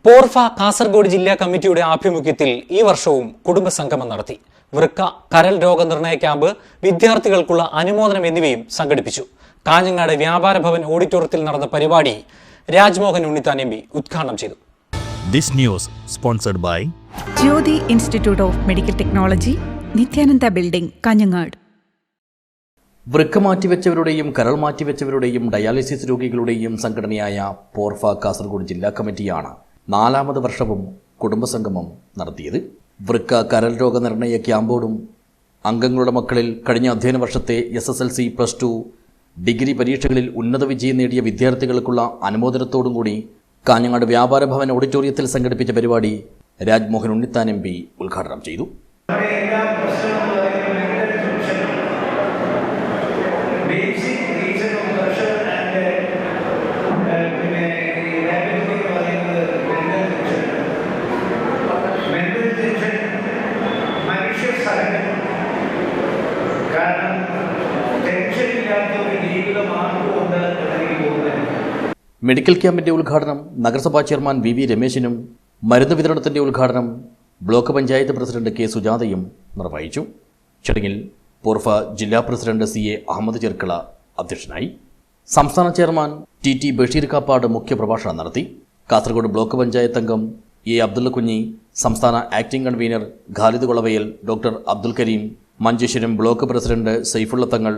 പോർഫ കാസർഗോഡ് ജില്ലാ കമ്മിറ്റിയുടെ ആഭിമുഖ്യത്തിൽ ഈ വർഷവും കുടുംബസംഗമം നടത്തി. വൃക്ക, കരൾ രോഗനിർണയ ക്യാമ്പ്, വിദ്യാർത്ഥികൾക്കുള്ള അനുമോദനം എന്നിവയും സംഘടിപ്പിച്ചു. കാഞ്ഞങ്ങാട് വ്യാപാര ഭവൻ ഓഡിറ്റോറിയത്തിൽ നടന്ന പരിപാടി രാജ്മോഹൻ ഉണ്ണിത്താൻ എം പി ഉദ്ഘാടനം ചെയ്തു. This news sponsored by Jyothi institute of medical technology, Nithyananda building, Kanhangad. വൃക്ക മാറ്റിവെച്ചവരുടെയും കരൾ മാറ്റിവെച്ചവരുടെയും ഡയാലിസിസ് രോഗികളുടെയും സംഘടനയായ പോർഫ കാസർഗോഡ് ജില്ലാ കമ്മിറ്റിയാണ് 4ാമത് വർഷവും കുടുംബസംഗമം നടത്തിയത്. വൃക്ക, കരൾ രോഗനിർണയ ക്യാമ്പോടും അംഗങ്ങളുടെ മക്കളിൽ കഴിഞ്ഞ അധ്യയന വർഷത്തെ SSLC, +2, ഡിഗ്രി പരീക്ഷകളിൽ ഉന്നത വിജയം നേടിയ വിദ്യാർത്ഥികൾക്കുള്ള അനുമോദനത്തോടും കൂടി കാഞ്ഞങ്ങാട് വ്യാപാര ഭവൻ ഓഡിറ്റോറിയത്തിൽ സംഘടിപ്പിച്ച പരിപാടി രാജ്മോഹൻ ഉണ്ണിത്താൻ എം പി ഉദ്ഘാടനം ചെയ്തു. മെഡിക്കൽ ക്യാമ്പിന്റെ ഉദ്ഘാടനം നഗരസഭാ ചെയർമാൻ VV രമേശിനും മരുന്ന് വിതരണത്തിന്റെ ഉദ്ഘാടനം ബ്ലോക്ക് പഞ്ചായത്ത് പ്രസിഡന്റ് K സുജാതയും നിർവഹിച്ചു. ചടങ്ങിൽ പോർഫ ജില്ലാ പ്രസിഡന്റ് CA അഹമ്മദ് ചെർക്കള അധ്യക്ഷനായി. സംസ്ഥാന ചെയർമാൻ TT ബഷീർ കാപ്പാട് മുഖ്യപ്രഭാഷണം നടത്തി. കാസർഗോഡ് ബ്ലോക്ക് പഞ്ചായത്ത് അംഗം A അബ്ദുള്ള കുഞ്ഞി, സംസ്ഥാന acting convener Khalid Kolavayal, doctor Abdul Karim, Manjeshwaram block president Saifulla Thangal,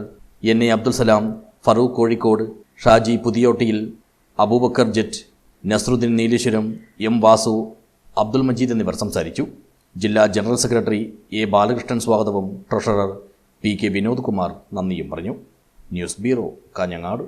NA Abdul Salam, Farooq Kozhikode, Shaji പുതിയോട്ടിയിൽ, അബൂബക്കർ ജറ്റ്, നസ്രുദ്ദീൻ നീലേശ്വരം, M വാസു, അബ്ദുൽ മജീദ് എന്നിവർ സംസാരിച്ചു. ജില്ലാ ജനറൽ സെക്രട്ടറി A ബാലകൃഷ്ണൻ സ്വാഗതവും ട്രഷറർ PK വിനോദ് കുമാർ നന്ദിയും പറഞ്ഞു. News bureau, Kanhangad.